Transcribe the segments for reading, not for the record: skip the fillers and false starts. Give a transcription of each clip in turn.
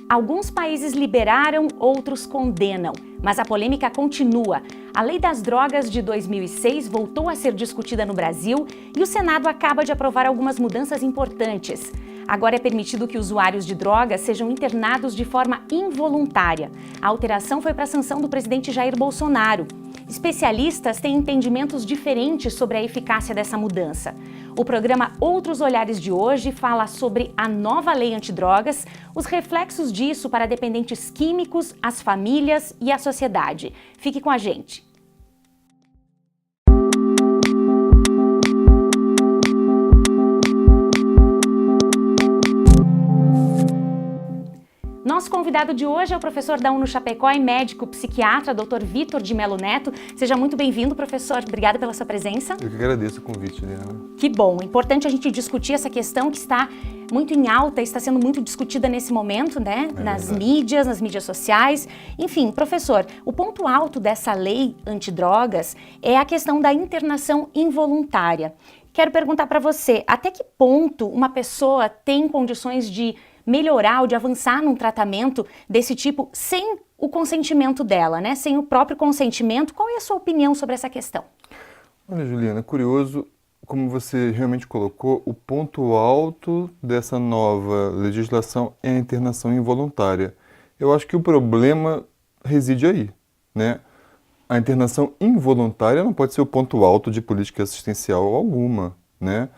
Alguns países liberaram, outros condenam, mas a polêmica continua. A Lei das Drogas de 2006 voltou a ser discutida no Brasil e o Senado acaba de aprovar algumas mudanças importantes. Agora é permitido que usuários de drogas sejam internados de forma involuntária. A alteração foi para a sanção do presidente Jair Bolsonaro. Especialistas têm entendimentos diferentes sobre a eficácia dessa mudança. O programa Outros Olhares de hoje fala sobre a nova lei antidrogas, os reflexos disso para dependentes químicos, as famílias e a sociedade. Fique com a gente. Nosso convidado de hoje é o professor da UNO Chapecó e médico psiquiatra, Dr. Vitor de Melo Neto. Seja muito bem-vindo, professor. Obrigada pela sua presença. Eu que agradeço o convite, Liana. Que bom. Importante a gente discutir essa questão que está muito em alta, está sendo muito discutida nesse momento, né? Nas mídias sociais. Enfim, professor, o ponto alto dessa lei antidrogas é a questão da internação involuntária. Quero perguntar para você, até que ponto uma pessoa tem condições de melhorar ou de avançar num tratamento desse tipo sem o consentimento dela, né? Sem o próprio consentimento. Qual é a sua opinião sobre essa questão? Olha, Juliana, curioso como você realmente colocou, o ponto alto dessa nova legislação é a internação involuntária. Eu acho que o problema reside aí, né? A internação involuntária não pode ser o ponto alto de política assistencial alguma, né?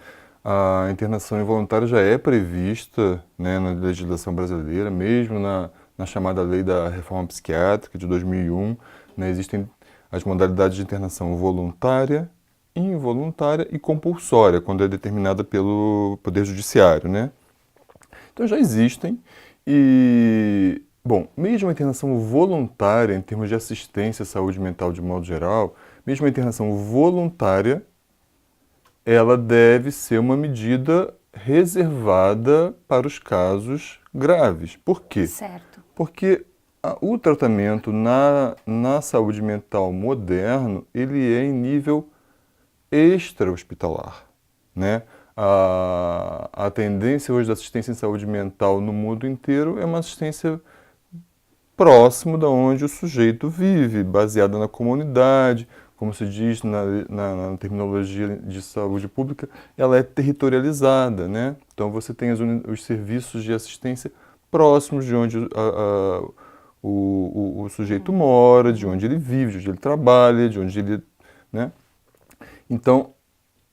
A internação involuntária já é prevista, né, na legislação brasileira, mesmo na chamada Lei da Reforma Psiquiátrica de 2001, né, existem as modalidades de internação voluntária, involuntária e compulsória, quando é determinada pelo Poder Judiciário, né? Então já existem e, bom, mesmo a internação voluntária, em termos de assistência à saúde mental de modo geral, mesmo a internação voluntária, ela deve ser uma medida reservada para os casos graves. Por quê? Certo. Porque o tratamento na saúde mental moderno, ele é em nível extra-hospitalar, né? A tendência hoje da assistência em saúde mental no mundo inteiro é uma assistência próximo da onde o sujeito vive, baseada na comunidade. Como se diz na terminologia de saúde pública, ela é territorializada, né? Então você tem os serviços de assistência próximos de onde o sujeito mora, de onde ele vive, de onde ele trabalha, de onde ele... né? Então,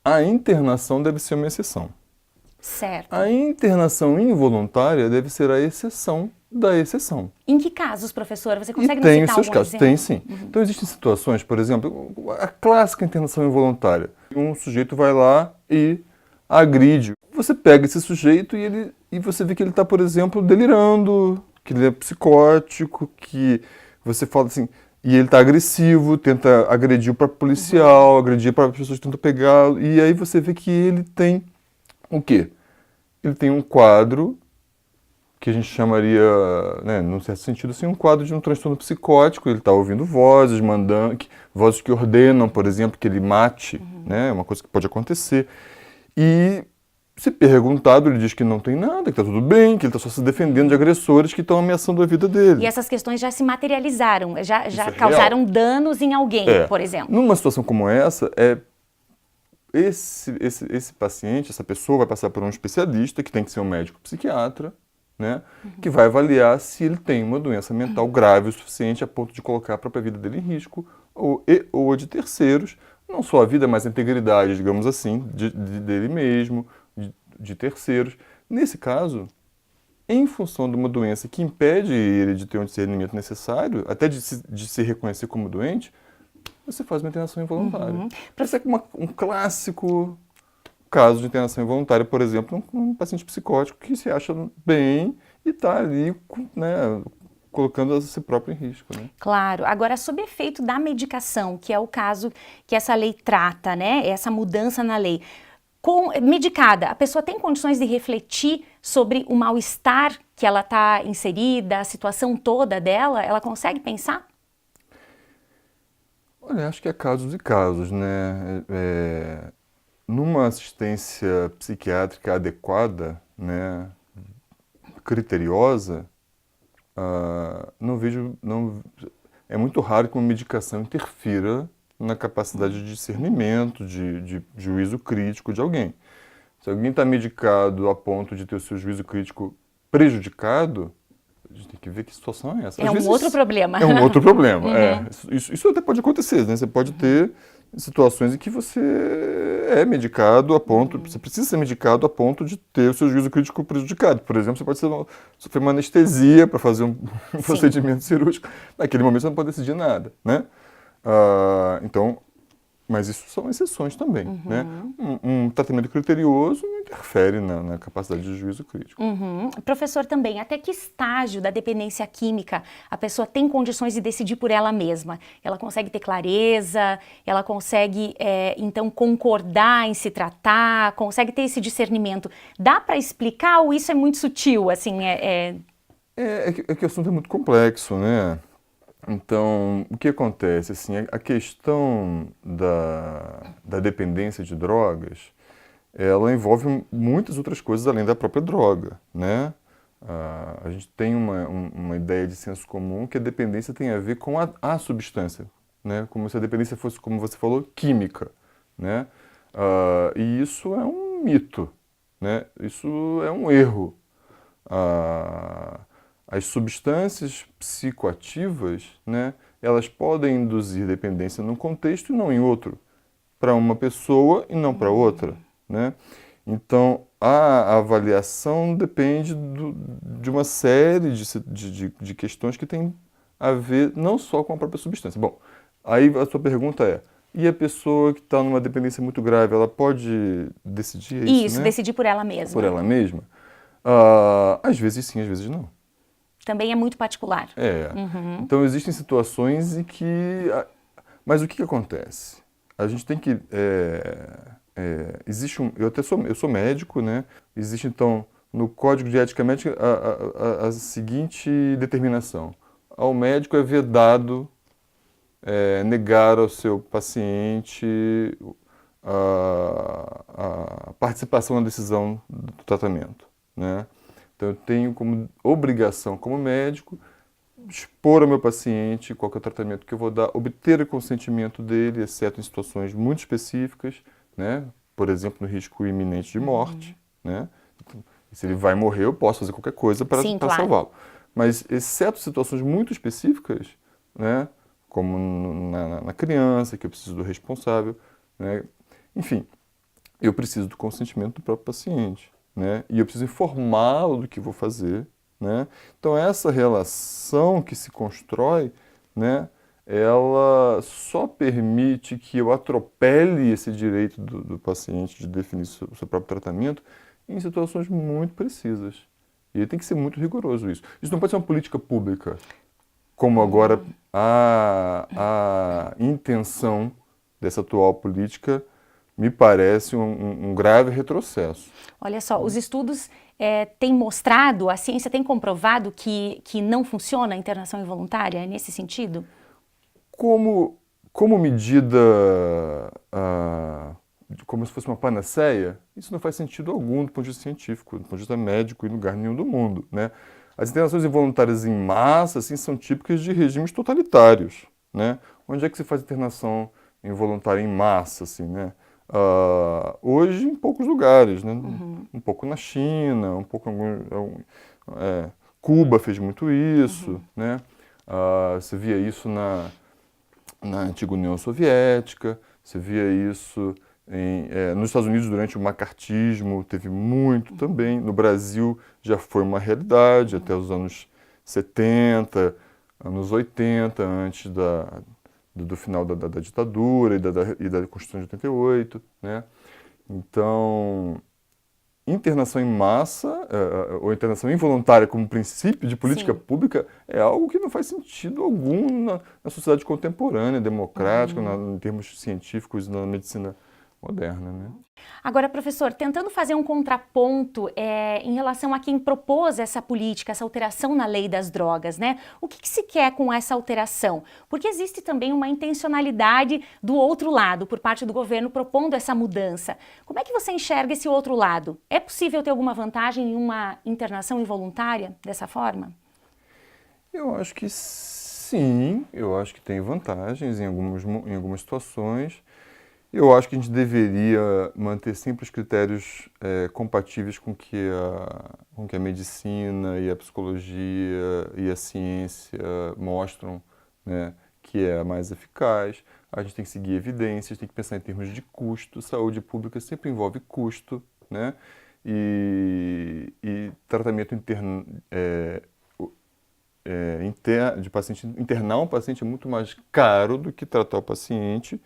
a internação deve ser uma exceção. Certo. A internação involuntária deve ser a exceção da exceção. Em que casos, professor? Você consegue Tem nos os citar seus algum casos, exemplo? tem sim. Então existem situações, por exemplo, a clássica internação involuntária. Um sujeito vai lá e agride. Você pega esse sujeito e você vê que ele está, por exemplo, delirando, que ele é psicótico, que você fala assim, e ele está agressivo, tenta agredir o próprio policial, agredir para as pessoas que tentam pegá-lo, e aí você vê que ele tem o quê? Ele tem um quadro que a gente chamaria, né, num certo sentido, assim, um quadro de um transtorno psicótico. Ele está ouvindo vozes, vozes que ordenam, por exemplo, que ele mate, né, uma coisa que pode acontecer. E, se perguntado, ele diz que não tem nada, que está tudo bem, que ele está só se defendendo de agressores que estão ameaçando a vida dele. E essas questões já se materializaram, já é causaram danos em alguém, por exemplo. Numa situação como essa, esse paciente, essa pessoa vai passar por um especialista, que tem que ser um médico psiquiatra, né, que vai avaliar se ele tem uma doença mental grave o suficiente a ponto de colocar a própria vida dele em risco, ou a de terceiros, não só a vida, mas a integridade, digamos assim, dele mesmo, de terceiros. Nesse caso, em função de uma doença que impede ele de ter um discernimento necessário, até de se reconhecer como doente, você faz uma internação involuntária. Esse é um clássico caso de internação involuntária, por exemplo, um paciente psicótico que se acha bem e está ali, né, colocando a si próprio em risco, né? Claro. Agora, sob efeito da medicação, que é o caso que essa lei trata, né, essa mudança na lei, medicada, a pessoa tem condições de refletir sobre o mal-estar que ela está inserida, a situação toda dela? Ela consegue pensar? Olha, acho que é casos e casos, né? Numa assistência psiquiátrica adequada, né, criteriosa, não vejo, não, é muito raro que uma medicação interfira na capacidade de discernimento, de juízo crítico de alguém. Se alguém está medicado a ponto de ter o seu juízo crítico prejudicado, a gente tem que ver que situação é essa. É um outro problema. É um outro problema. Uhum. Isso até pode acontecer, né? Você pode ter situações em que você é medicado a ponto, você precisa ser medicado a ponto de ter o seu juízo crítico prejudicado. Por exemplo, você pode sofrer uma anestesia para fazer um procedimento cirúrgico. Naquele momento você não pode decidir nada, né? Então, mas isso são exceções também, né? Um tratamento criterioso não interfere na capacidade de juízo crítico. Professor, também, até que estágio da dependência química a pessoa tem condições de decidir por ela mesma? Ela consegue ter clareza, ela consegue, então, concordar em se tratar, consegue ter esse discernimento. Dá para explicar ou isso é muito sutil, assim, É que o assunto é muito complexo, né? Então, o que acontece? Assim, a questão da dependência de drogas, ela envolve muitas outras coisas além da própria droga, né? A gente tem uma ideia de senso comum que a dependência tem a ver com a substância, né? Como se a dependência fosse, como você falou, química, né? E isso é um mito, né? Isso é um erro. As substâncias psicoativas, né, elas podem induzir dependência num contexto e não em outro, para uma pessoa e não para outra, né? Então, a avaliação depende de uma série de questões que têm a ver não só com a própria substância. Bom, aí a sua pergunta é, e a pessoa que está numa dependência muito grave, ela pode decidir isso, isso, né? decidir por ela mesma. Por ela mesma? Às vezes sim, às vezes não. Também é muito particular. Então existem situações em que... Mas o que acontece? A gente tem que... existe eu sou médico, né? Existe então no Código de Ética Médica a seguinte determinação. Ao médico é vedado negar ao seu paciente a participação na decisão do tratamento, né? Então, eu tenho como obrigação, como médico, expor ao meu paciente qual que é o tratamento que eu vou dar, obter o consentimento dele, exceto em situações muito específicas, né? Por exemplo, no risco iminente de morte, né? Então, se ele vai morrer, eu posso fazer qualquer coisa para claro. salvá-lo. Mas, exceto situações muito específicas, né? Como na criança, que eu preciso do responsável, né? Enfim, eu preciso do consentimento do próprio paciente, né? E eu preciso informá-lo do que vou fazer, né? Então, essa relação que se constrói, né, ela só permite que eu atropele esse direito do paciente de definir o seu próprio tratamento em situações muito precisas. E tem que ser muito rigoroso isso. Isso não pode ser uma política pública, como agora a intenção dessa atual política me parece um grave retrocesso. Olha só, os estudos têm mostrado, a ciência tem comprovado que não funciona a internação involuntária nesse sentido? Como medida, como se fosse uma panaceia, isso não faz sentido algum do ponto de vista científico, do ponto de vista médico, em lugar nenhum do mundo, né? As internações involuntárias em massa, assim, são típicas de regimes totalitários, né? Onde é que se faz internação involuntária em massa, assim, né? Hoje em poucos lugares, né? Um pouco na China, um pouco Cuba fez muito isso, né? Você via isso na antiga União Soviética, você via isso nos Estados Unidos durante o macartismo, teve muito também. No Brasil já foi uma realidade até os anos 70, anos 80, antes do final da ditadura e da Constituição de 88, né? Então, internação em massa, ou internação involuntária como princípio de política pública, é algo que não faz sentido algum na sociedade contemporânea, democrática, em termos científicos, na medicina moderna, né? Agora, professor, tentando fazer um contraponto em relação a quem propôs essa política, essa alteração na lei das drogas, né? O que se quer com essa alteração? Porque existe também uma intencionalidade do outro lado, por parte do governo, propondo essa mudança. Como é que você enxerga esse outro lado? É possível ter alguma vantagem em uma internação involuntária dessa forma? Eu acho que sim, eu acho que tem vantagens em algumas situações. Eu acho que a gente deveria manter sempre os critérios compatíveis com que a medicina e a psicologia e a ciência mostram, né, que é a mais eficaz. A gente tem que seguir evidências, tem que pensar em termos de custo. Saúde pública sempre envolve custo, né? E tratamento interno, de paciente, internar um paciente é muito mais caro do que tratar o paciente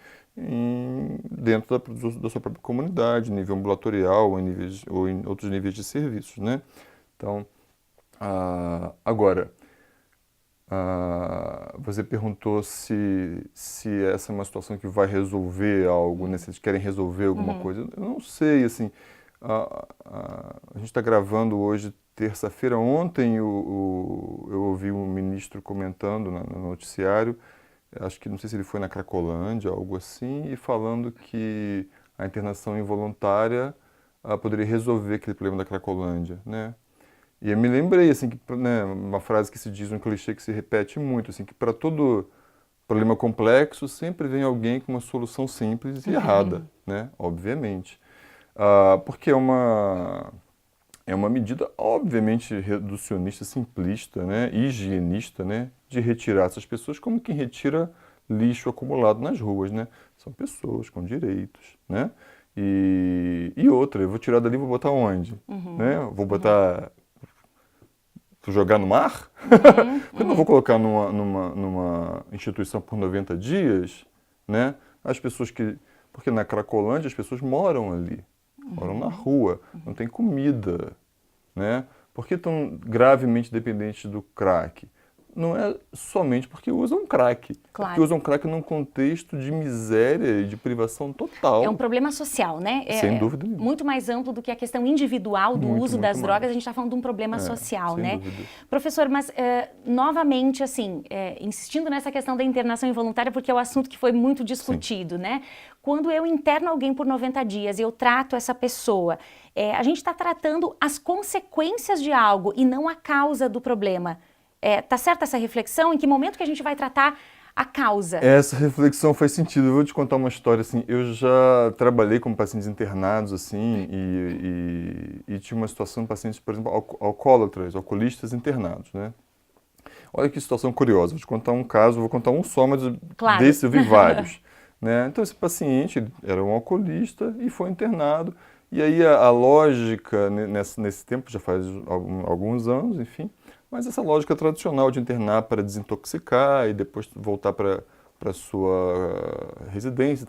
dentro da sua própria comunidade, nível ambulatorial ou em outros níveis de serviços, né? Então, agora, você perguntou se essa é uma situação que vai resolver algo, né? Se eles querem resolver alguma coisa. Eu não sei, assim, a gente está gravando hoje, terça-feira. Ontem eu ouvi um ministro comentando no noticiário, acho que não sei se ele foi na Cracolândia, algo assim, e falando que a internação involuntária poderia resolver aquele problema da Cracolândia, né? E eu me lembrei, assim, que, né, uma frase que se diz, um clichê que se repete muito, assim, que para todo problema complexo sempre vem alguém com uma solução simples e errada, né? Obviamente. Porque é uma medida, obviamente, reducionista, simplista, né, higienista, né, de retirar essas pessoas como quem retira lixo acumulado nas ruas, né? São pessoas com direitos, né? E outra, eu vou tirar dali e vou botar onde? Né? Vou botar... Vou jogar no mar? Porque eu não vou colocar numa instituição por 90 dias, né? As pessoas que... Porque na Cracolândia as pessoas moram ali. Moram na rua, não tem comida, né? Por que estão gravemente dependentes do crack? Não é somente porque usam crack, Claro. porque usam crack num contexto de miséria e de privação total. É um problema social, né? Sem dúvida nenhuma. Muito mais amplo do que a questão individual do uso das muito drogas, mais. a gente está falando de um problema social, sem né? dúvida. Professor, mas novamente, assim, insistindo nessa questão da internação involuntária, porque é o assunto que foi muito discutido, né? Quando eu interno alguém por 90 dias e eu trato essa pessoa, a gente está tratando as consequências de algo e não a causa do problema. Tá certa essa reflexão? Em que momento que a gente vai tratar a causa? Essa reflexão faz sentido. Eu vou te contar uma história, assim, eu já trabalhei com pacientes internados, assim, e tinha uma situação de pacientes, por exemplo, alcoólatras, alcoolistas internados, né? Olha que situação curiosa, vou te contar um caso, vou contar um só, mas Claro. desse eu vi vários, né? Então esse paciente era um alcoolista e foi internado, e aí a lógica nesse tempo, já faz alguns anos, enfim, mas essa lógica tradicional de internar para desintoxicar e depois voltar para a sua residência,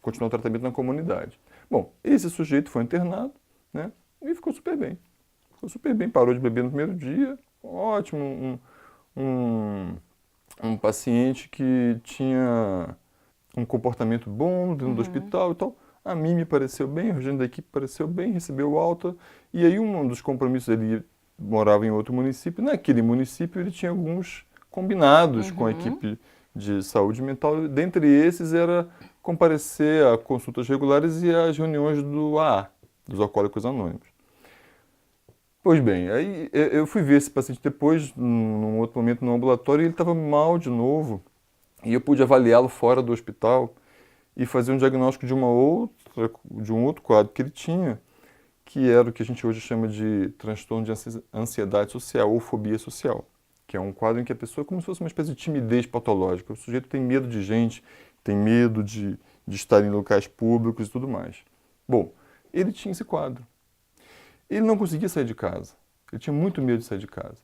continuar o tratamento na comunidade. Bom, esse sujeito foi internado, né, e ficou super bem. Ficou super bem, parou de beber no primeiro dia, ótimo, um paciente que tinha um comportamento bom dentro do hospital e tal. A mim me pareceu bem, o regente da equipe pareceu bem, recebeu alta, e aí um dos compromissos, ele morava em outro município, naquele município ele tinha alguns combinados com a equipe de saúde mental, dentre esses era comparecer a consultas regulares e às reuniões do AA, dos Alcoólicos Anônimos. Pois bem, aí eu fui ver esse paciente depois, num outro momento no ambulatório, e ele estava mal de novo, e eu pude avaliá-lo fora do hospital e fazer um diagnóstico de um outro quadro que ele tinha, que era o que a gente hoje chama de transtorno de ansiedade social ou fobia social, que é um quadro em que a pessoa é como se fosse uma espécie de timidez patológica. O sujeito tem medo de gente, tem medo de estar em locais públicos e tudo mais. Bom, ele tinha esse quadro. Ele não conseguia sair de casa. Ele tinha muito medo de sair de casa.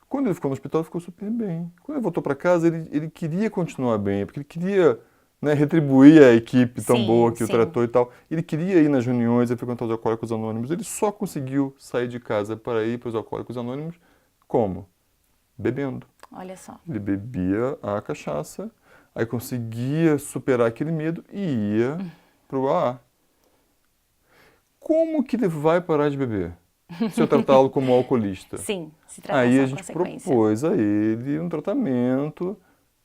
Quando ele ficou no hospital, ele ficou super bem. Quando ele voltou para casa, ele queria continuar bem, porque ele queria, né, retribuir a equipe tão boa que o tratou e tal. Ele queria ir nas reuniões e frequentar os Alcoólicos Anônimos. Ele só conseguiu sair de casa para ir para os Alcoólicos Anônimos como? Bebendo. Olha só. Ele bebia a cachaça, aí conseguia superar aquele medo e ia para o AA. Como que ele vai parar de beber? Se eu tratá-lo como alcoolista? Sim, se tratar Aí só a gente consequência. propôs a ele um tratamento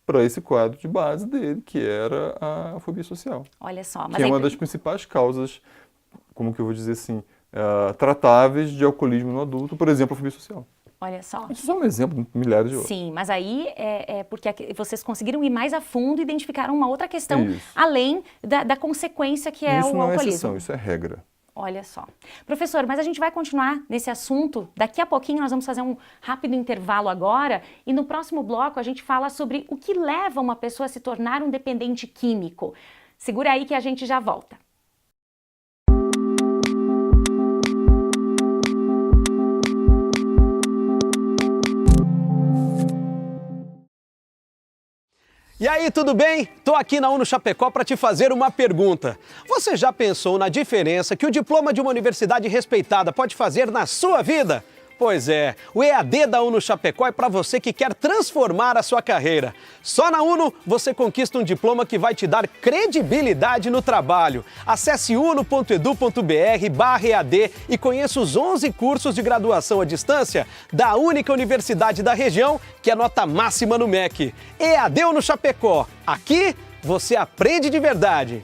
para esse quadro de base dele, que era a fobia social. Olha só. Que é uma das principais causas, como que eu vou dizer assim, tratáveis de alcoolismo no adulto, por exemplo, a fobia social. Olha só. Isso é só um exemplo de milhares de outros. Sim, mas aí é porque vocês conseguiram ir mais a fundo e identificaram uma outra questão, Isso. além da consequência que é Isso o não é alcoolismo. exceção, isso é regra. Olha só. Professor, mas a gente vai continuar nesse assunto. Daqui a pouquinho nós vamos fazer um rápido intervalo agora e no próximo bloco a gente fala sobre o que leva uma pessoa a se tornar um dependente químico. Segura aí que a gente já volta. E aí, tudo bem? Tô aqui na UNO Chapecó para te fazer uma pergunta. Você já pensou na diferença que o diploma de uma universidade respeitada pode fazer na sua vida? Pois é, o EAD da UNO Chapecó é para você que quer transformar a sua carreira. Só na UNO você conquista um diploma que vai te dar credibilidade no trabalho. Acesse uno.edu.br/EAD e conheça os 11 cursos de graduação à distância da única universidade da região que é nota máxima no MEC. EAD UNO Chapecó. Aqui você aprende de verdade.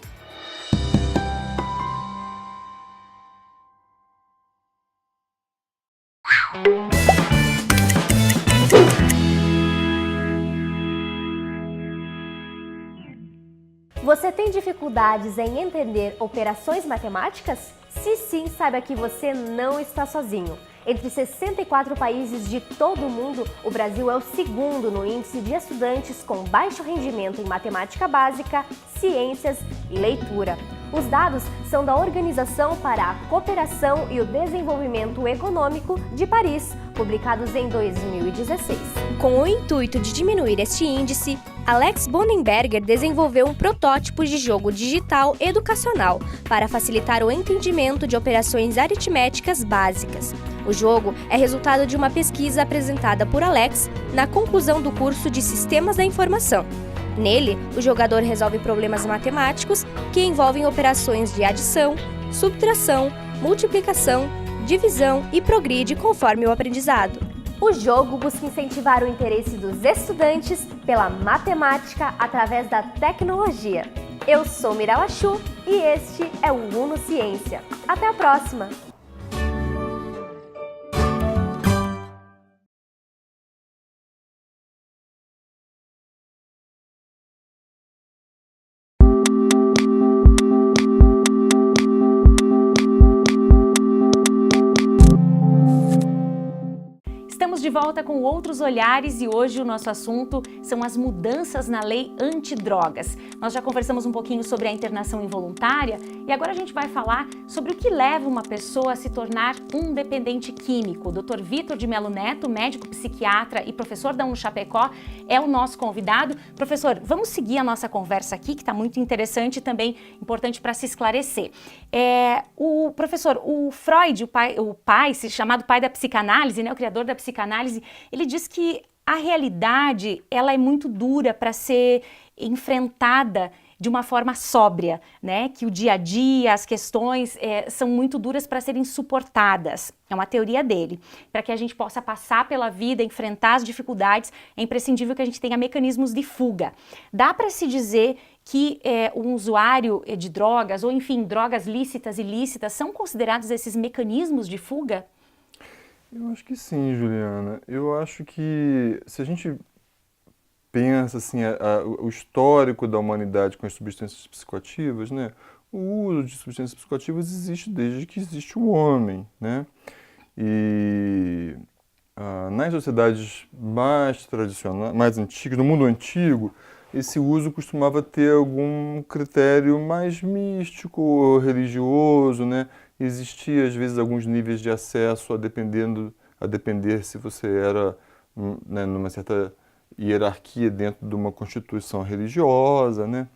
Você tem dificuldades em entender operações matemáticas? Se sim, saiba que você não está sozinho. Entre 64 países de todo o mundo, o Brasil é o segundo no índice de estudantes com baixo rendimento em matemática básica, ciências e leitura. Os dados são da Organização para a Cooperação e o Desenvolvimento Econômico de Paris, publicados em 2016. Com o intuito de diminuir este índice, Alex Bonenberger desenvolveu um protótipo de jogo digital educacional para facilitar o entendimento de operações aritméticas básicas. O jogo é resultado de uma pesquisa apresentada por Alex na conclusão do curso de Sistemas da Informação. Nele, o jogador resolve problemas matemáticos que envolvem operações de adição, subtração, multiplicação, divisão e progride conforme o aprendizado. O jogo busca incentivar o interesse dos estudantes pela matemática através da tecnologia. Eu sou Mirella Chu e este é o UNO Ciência. Até a próxima! Estamos de volta com outros olhares e hoje o nosso assunto são as mudanças na lei antidrogas. Nós já conversamos um pouquinho sobre a internação involuntária e agora a gente vai falar sobre o que leva uma pessoa a se tornar um dependente químico. O Dr. Vitor de Melo Neto, médico psiquiatra e professor da UNO Chapecó, é o nosso convidado. Professor, vamos seguir a nossa conversa aqui, que está muito interessante e também importante para se esclarecer. Professor, o Freud, o pai, chamado pai da psicanálise, né, o criador da psicanálise, ele diz que a realidade ela é muito dura para ser enfrentada de uma forma sóbria, né? Que o dia a dia, as questões são muito duras para serem suportadas. É uma teoria dele. Para que a gente possa passar pela vida, enfrentar as dificuldades, é imprescindível que a gente tenha mecanismos de fuga. Dá para se dizer que um usuário de drogas, ou enfim, drogas lícitas e ilícitas, são considerados esses mecanismos de fuga? Eu acho que sim, Juliana. Eu acho que se a gente pensa assim, o histórico da humanidade com as substâncias psicoativas, né? O uso de substâncias psicoativas existe desde que existe o homem, né? E nas sociedades mais tradicionais, mais antigas, no mundo antigo, esse uso costumava ter algum critério mais místico, religioso, né? Existia, às vezes, alguns níveis de acesso a depender se você era, né, numa certa hierarquia dentro de uma constituição religiosa, né?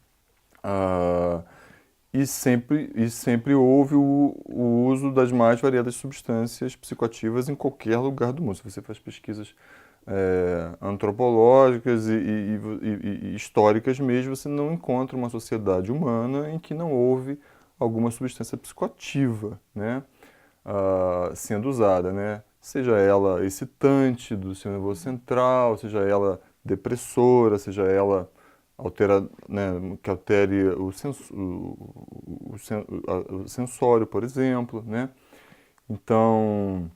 E sempre houve o uso das mais variadas substâncias psicoativas em qualquer lugar do mundo. Se você faz pesquisas antropológicas e históricas mesmo, você não encontra uma sociedade humana em que não houve alguma substância psicoativa, né, sendo usada, né, seja ela excitante do sistema nervoso central, seja ela depressora, seja ela que altere o sensório, por exemplo, né. Então,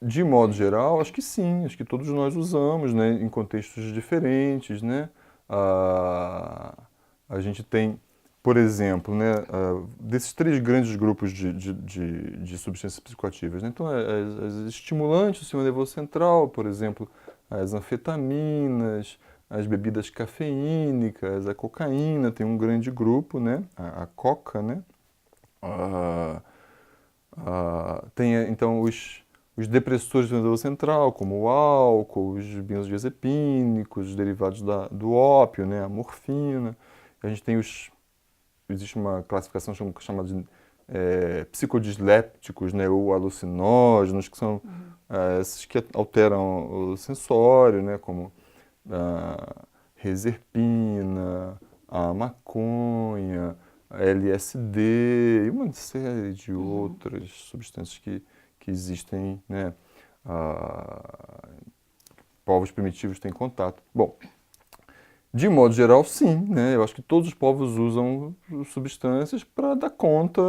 de modo geral, acho que sim, acho que todos nós usamos, né, em contextos diferentes, né? A gente tem, por exemplo, né, desses 3 grandes grupos de substâncias psicoativas, né? Então, as estimulantes do sistema nervoso central, por exemplo, as anfetaminas, as bebidas cafeínicas, a cocaína, tem um grande grupo, né? A coca, né? Tem, então, os depressores do nervoso central, como o álcool, os benzodiazepínicos, os derivados do ópio, né? A morfina. A gente tem existe uma classificação chamada de psicodislépticos, né? Ou alucinógenos, que são esses que alteram o sensório, né? Como a reserpina, a maconha, a LSD e uma série de outras substâncias que existem, né? Povos primitivos têm contato. Bom, de modo geral, sim, né? Eu acho que todos os povos usam substâncias para dar conta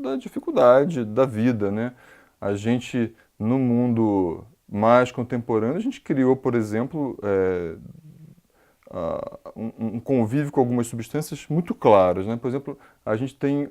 da dificuldade da vida, né? A gente, no mundo mais contemporâneo, a gente criou, por exemplo, um convívio com algumas substâncias muito claras, né? Por exemplo, a gente tem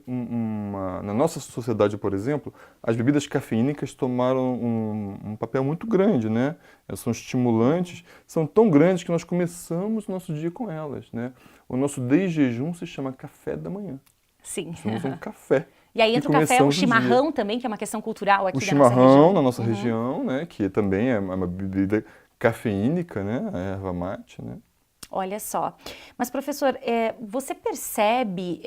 na nossa sociedade, por exemplo, as bebidas cafeínicas tomaram um papel muito grande, né? Elas são estimulantes, são tão grandes que nós começamos o nosso dia com elas, né? O nosso desjejum se chama café da manhã. Sim. Nós tomamos um café. E aí entra o café, o começamos chimarrão também, que é uma questão cultural aqui O da nossa região. chimarrão na nossa região, né? Que também é uma bebida cafeínica, né? A erva mate, né? Olha só. Mas, professor, você percebe,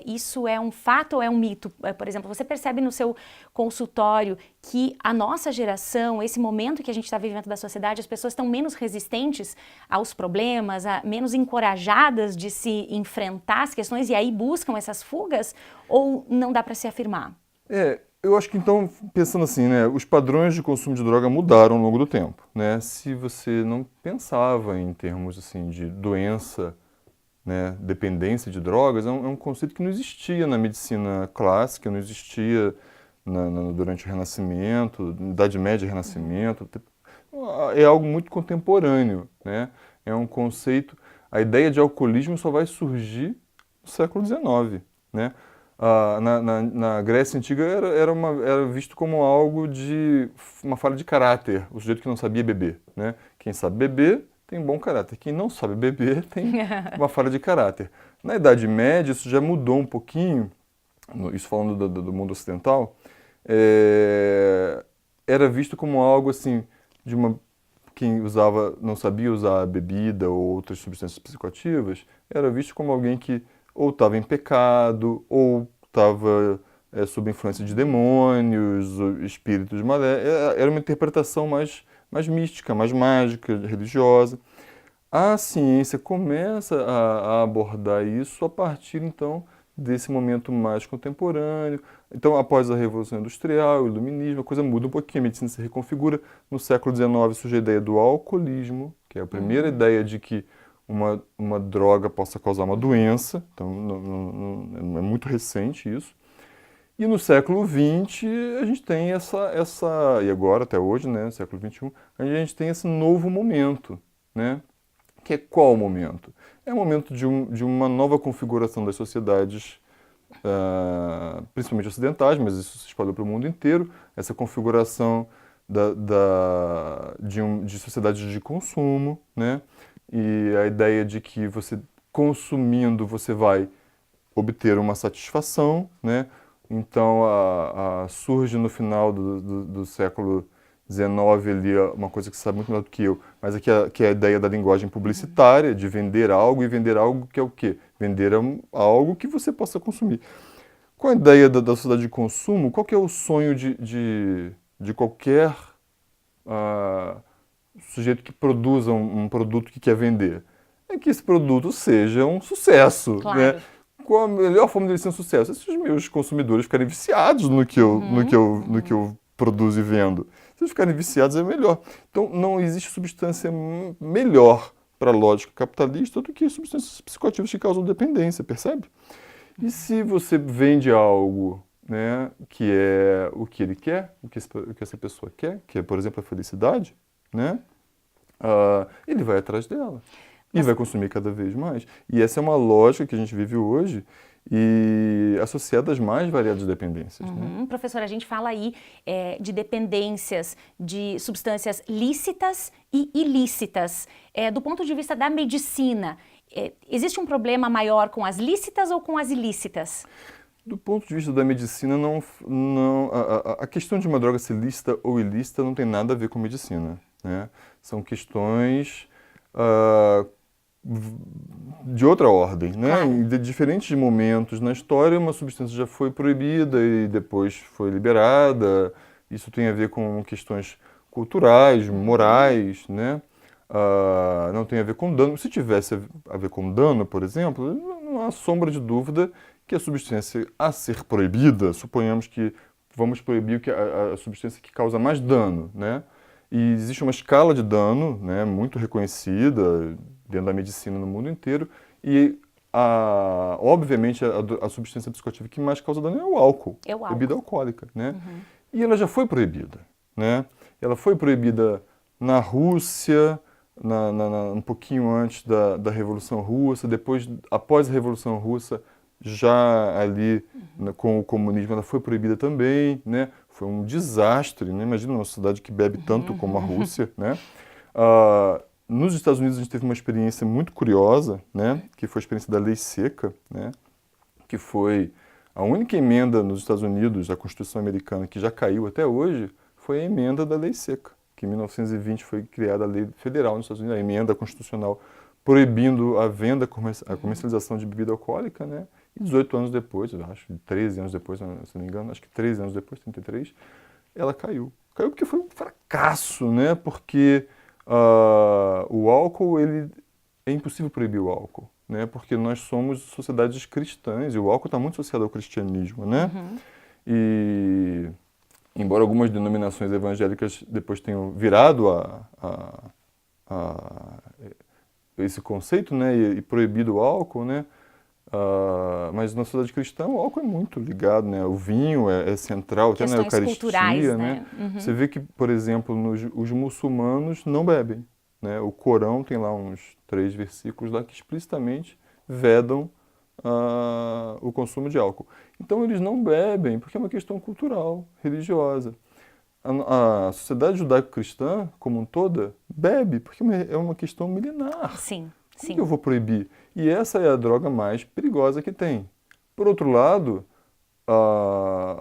isso é um fato ou é um mito? Por exemplo, você percebe no seu consultório que a nossa geração, esse momento que a gente está vivendo da sociedade, as pessoas estão menos resistentes aos problemas, menos encorajadas de se enfrentar as questões e aí buscam essas fugas? Ou não dá para se afirmar? Eu acho que então, pensando assim, né, os padrões de consumo de droga mudaram ao longo do tempo, né? Se você não pensava em termos assim de doença, né, dependência de drogas, é um conceito que não existia na medicina clássica, não existia durante o Renascimento, Idade Média e Renascimento. É algo muito contemporâneo, né? É um conceito. A ideia de alcoolismo só vai surgir no século XIX, né? Na Grécia Antiga era visto como algo de uma falha de caráter, o sujeito que não sabia beber, né? Quem sabe beber tem bom caráter, quem não sabe beber tem uma falha de caráter. Na Idade Média isso já mudou um pouquinho, isso falando do mundo ocidental, era visto como algo assim, quem não sabia usar bebida ou outras substâncias psicoativas, era visto como alguém que ou estava em pecado, ou estava sob influência de demônios, espíritos maléficos. Era uma interpretação mais mística, mais mágica, religiosa. A ciência começa a abordar isso a partir, então, desse momento mais contemporâneo. Então, após a Revolução Industrial, o Iluminismo, a coisa muda um pouquinho, a medicina se reconfigura. No século XIX surge a ideia do alcoolismo, que é a primeira ideia de que uma droga possa causar uma doença, então é muito recente isso. E no século XX a gente tem e agora até hoje, né, no século XXI, a gente tem esse novo momento, né, que é qual momento? É o momento de uma nova configuração das sociedades, principalmente ocidentais, mas isso se espalhou para o mundo inteiro, essa configuração de sociedades de consumo, né? E a ideia de que você consumindo você vai obter uma satisfação, né? Então surge no final do século XIX ali uma coisa que você sabe muito melhor do que eu, mas que é a ideia da linguagem publicitária, de vender algo, e vender algo que é o quê? Vender algo que você possa consumir. Qual a ideia da sociedade de consumo? Qual que é o sonho de qualquer sujeito que produza um produto que quer vender? É que esse produto seja um sucesso, claro, né? Qual a melhor forma de ele ser um sucesso? É se os meus consumidores ficarem viciados no que eu produzo e vendo. Se eles ficarem viciados é melhor. Então não existe substância melhor para a lógica capitalista do que substâncias psicoativas que causam dependência, percebe? E se você vende algo, né, que é o que ele quer, o que essa pessoa quer, que é, por exemplo, a felicidade, né, ele vai atrás dela e vai consumir cada vez mais. E essa é uma lógica que a gente vive hoje e associada às mais variadas dependências. Né? Professor, a gente fala aí de dependências de substâncias lícitas e ilícitas. Do ponto de vista da medicina, existe um problema maior com as lícitas ou com as ilícitas? Do ponto de vista da medicina, a questão de uma droga ser lícita ou ilícita não tem nada a ver com medicina. Né? São questões de outra ordem, né? Claro. De diferentes momentos na história, uma substância já foi proibida e depois foi liberada. Isso tem a ver com questões culturais, morais, né? Não tem a ver com dano. Se tivesse a ver com dano, por exemplo, não há sombra de dúvida que a substância a ser proibida, suponhamos que vamos proibir a substância que causa mais dano, né? E existe uma escala de dano, né, muito reconhecida dentro da medicina no mundo inteiro e, obviamente, a substância psicoativa que mais causa dano é o álcool, bebida alcoólica, né? E ela já foi proibida, né? Ela foi proibida na Rússia, um pouquinho antes da Revolução Russa, depois, após a Revolução Russa, já ali com o comunismo, ela foi proibida também, né? Foi um desastre, né? Imagina uma sociedade que bebe tanto como a Rússia, né? Nos Estados Unidos a gente teve uma experiência muito curiosa, né? Que foi a experiência da Lei Seca, né? Que foi a única emenda nos Estados Unidos, da Constituição Americana, que já caiu até hoje, foi a emenda da Lei Seca, que em 1920 foi criada a lei federal nos Estados Unidos, a emenda constitucional proibindo a venda, a comercialização de bebida alcoólica, né? E 18 anos depois, eu acho, 13 anos depois, se não me engano, acho que 13 anos depois, 33, ela caiu. Caiu porque foi um fracasso, né? Porque o álcool, é impossível proibir o álcool, né? Porque nós somos sociedades cristãs e o álcool está muito associado ao cristianismo, né? E embora algumas denominações evangélicas depois tenham virado esse conceito, né? E proibido o álcool, né? Mas na sociedade cristã o álcool é muito ligado, né? O vinho é central, até na Eucaristia, culturais, né? Você vê que, por exemplo, os muçulmanos não bebem, né? O Corão tem lá uns 3 versículos lá que explicitamente vedam o consumo de álcool. Então eles não bebem porque é uma questão cultural, religiosa. A sociedade judaico-cristã, como um toda, bebe porque é uma questão milenar. Sim. Por que eu vou proibir? E essa é a droga mais perigosa que tem. Por outro lado,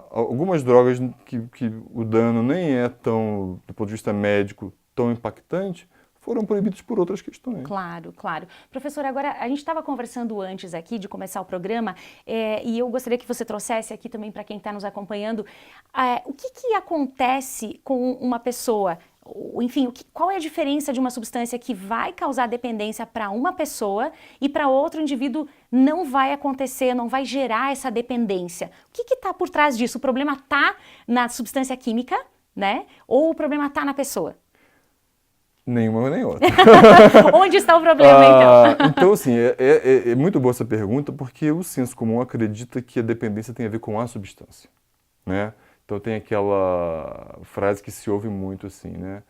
algumas drogas que o dano nem é tão, do ponto de vista médico, tão impactante, foram proibidas por outras questões. Claro, claro. Professor, agora a gente estava conversando antes aqui de começar o programa e eu gostaria que você trouxesse aqui também para quem está nos acompanhando o que acontece com uma pessoa, enfim, qual é a diferença de uma substância que vai causar dependência para uma pessoa e para outro indivíduo não vai acontecer, não vai gerar essa dependência? O que está por trás disso? O problema está na substância química, né? Ou o problema está na pessoa? Nenhuma nem outra. Onde está o problema, então? Então, assim, é muito boa essa pergunta, porque o senso comum acredita que a dependência tem a ver com a substância, né? Então tem aquela frase que se ouve muito, assim, né?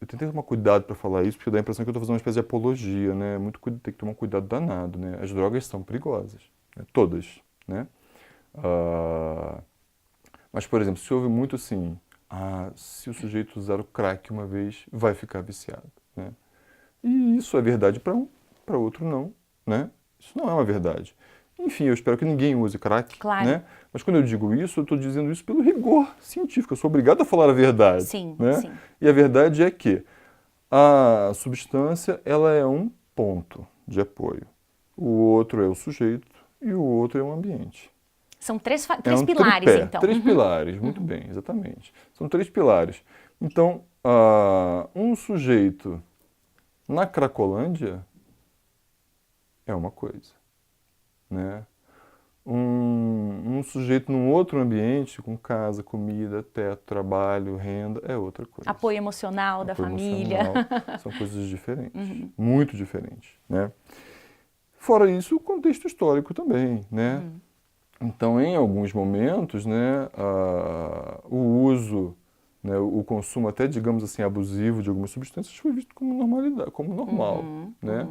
Eu tentei tomar cuidado para falar isso, porque dá a impressão que eu estou fazendo uma espécie de apologia, né? Tem que tomar um cuidado danado, né? As drogas são perigosas, né? Todas, né? Mas, por exemplo, se ouve muito assim... se o sujeito usar o crack uma vez, vai ficar viciado, né? E isso é verdade para um, para outro não, né? Isso não é uma verdade. Enfim, eu espero que ninguém use crack, claro, né? Mas quando eu digo isso, eu estou dizendo isso pelo rigor científico. Eu sou obrigado a falar a verdade, sim, né? Sim. E a verdade é que a substância, ela é um ponto de apoio. O outro é o sujeito e o outro é o ambiente. São três um pilares, tripé, então. 3 pilares, muito bem, exatamente. São 3 pilares. Então, um sujeito na Cracolândia é uma coisa, né? Um sujeito num outro ambiente, com casa, comida, teto, trabalho, renda, é outra coisa. Apoio emocional da família. São coisas diferentes, muito diferentes, né? Fora isso, o contexto histórico também, né? Então, em alguns momentos, né, o uso, né, o consumo até, digamos assim, abusivo de algumas substâncias foi visto como normalidade, como normal, né?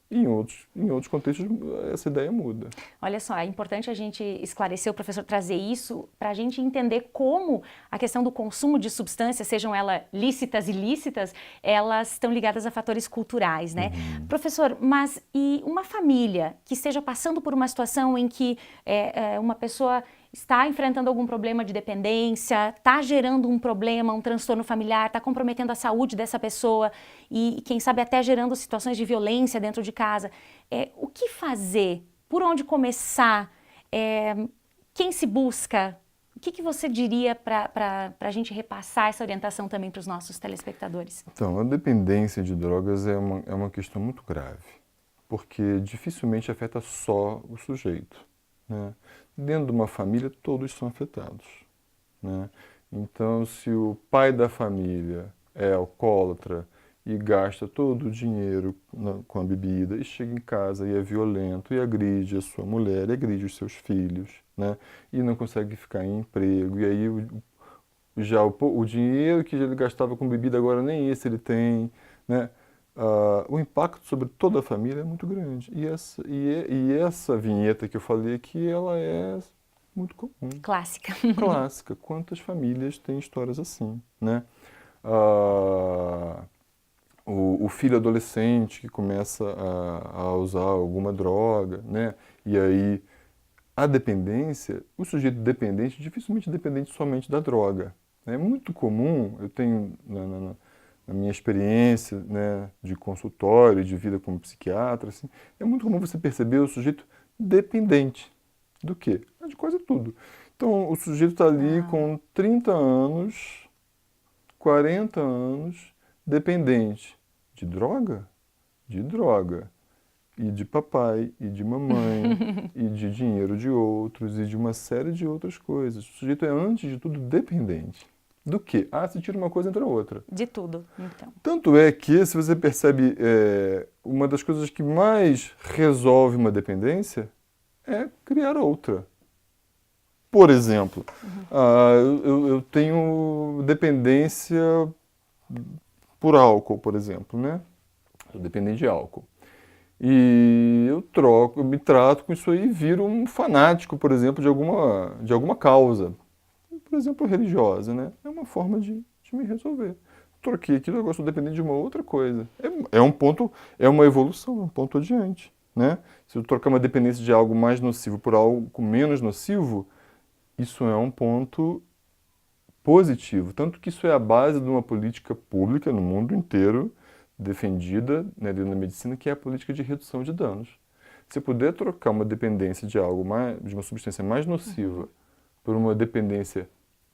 E em outros contextos, essa ideia muda. Olha só, é importante a gente esclarecer, o professor trazer isso para a gente entender como a questão do consumo de substâncias, sejam elas lícitas e ilícitas, elas estão ligadas a fatores culturais, né? Professor, mas e uma família que esteja passando por uma situação em que uma pessoa está enfrentando algum problema de dependência, está gerando um problema, um transtorno familiar, está comprometendo a saúde dessa pessoa e quem sabe até gerando situações de violência dentro de casa. O que fazer? Por onde começar? Quem se busca? O que você diria para a gente repassar essa orientação também para os nossos telespectadores? Então, a dependência de drogas é uma questão muito grave, porque dificilmente afeta só o sujeito, né? Dentro de uma família, todos são afetados, né? Então, se o pai da família é alcoólatra e gasta todo o dinheiro com a bebida e chega em casa e é violento e agride a sua mulher, e agride os seus filhos, né? E não consegue ficar em emprego, e aí o dinheiro que ele gastava com bebida agora nem esse ele tem, né? O impacto sobre toda a família é muito grande. E essa vinheta que eu falei aqui, ela é muito comum. Clássica. Clássica. Quantas famílias têm histórias assim, né? O filho adolescente que começa a usar alguma droga, né? E aí a dependência, o sujeito dependente, dificilmente dependente somente da droga. É muito comum, eu tenho na minha experiência, né, de consultório, de vida como psiquiatra, assim, é muito comum você perceber o sujeito dependente. Do quê? De quase tudo. Então, o sujeito está ali com 30 anos, 40 anos, dependente de droga? De droga. E de papai, e de mamãe, e de dinheiro de outros, e de uma série de outras coisas. O sujeito é, antes de tudo, dependente. Do quê? Se tira uma coisa, entra outra. De tudo, então. Tanto é que, se você percebe, uma das coisas que mais resolve uma dependência é criar outra. Por exemplo, eu tenho dependência por álcool, por exemplo, né? Sou dependente de álcool. E eu me trato com isso aí e viro um fanático, por exemplo, de alguma causa. Por exemplo, religiosa, né? É uma forma de me resolver. Troquei aquilo, agora estou dependendo de uma outra coisa. É um ponto, é uma evolução, um ponto adiante, né? Se eu trocar uma dependência de algo mais nocivo por algo menos nocivo, isso é um ponto positivo. Tanto que isso é a base de uma política pública no mundo inteiro, defendida, né, dentro da medicina, que é a política de redução de danos. Se eu puder trocar uma dependência de de uma substância mais nociva por uma dependência,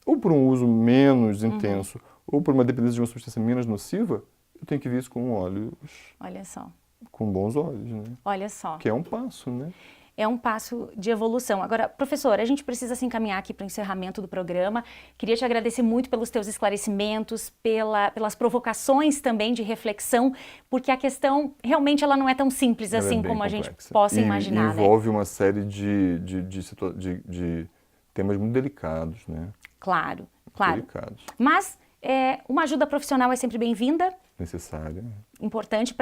ou por um uso menos intenso, ou por uma dependência de uma substância menos nociva, eu tenho que ver isso com olhos... Olha só. Com bons olhos, né? Olha só. Que é um passo, né? É um passo de evolução. Agora, professor, a gente precisa se encaminhar aqui para o encerramento do programa. Queria te agradecer muito pelos teus esclarecimentos, pelas provocações também de reflexão, porque a questão realmente ela não é tão simples assim como a gente possa imaginar. Envolve uma série de temas muito delicados, né? Claro, claro. Delicados. Mas uma ajuda profissional é sempre bem-vinda. Necessária. Importante,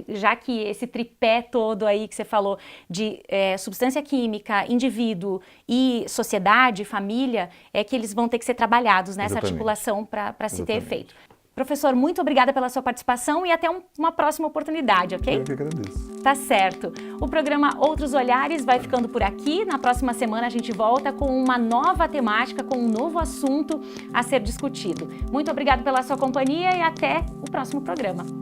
já que esse tripé todo aí que você falou de substância química, indivíduo e sociedade, família, é que eles vão ter que ser trabalhados nessa articulação para se ter efeito. Professor, muito obrigada pela sua participação e até uma próxima oportunidade, ok? Eu que agradeço. Tá certo. O programa Outros Olhares vai ficando por aqui. Na próxima semana a gente volta com uma nova temática, com um novo assunto a ser discutido. Muito obrigada pela sua companhia e até o próximo programa.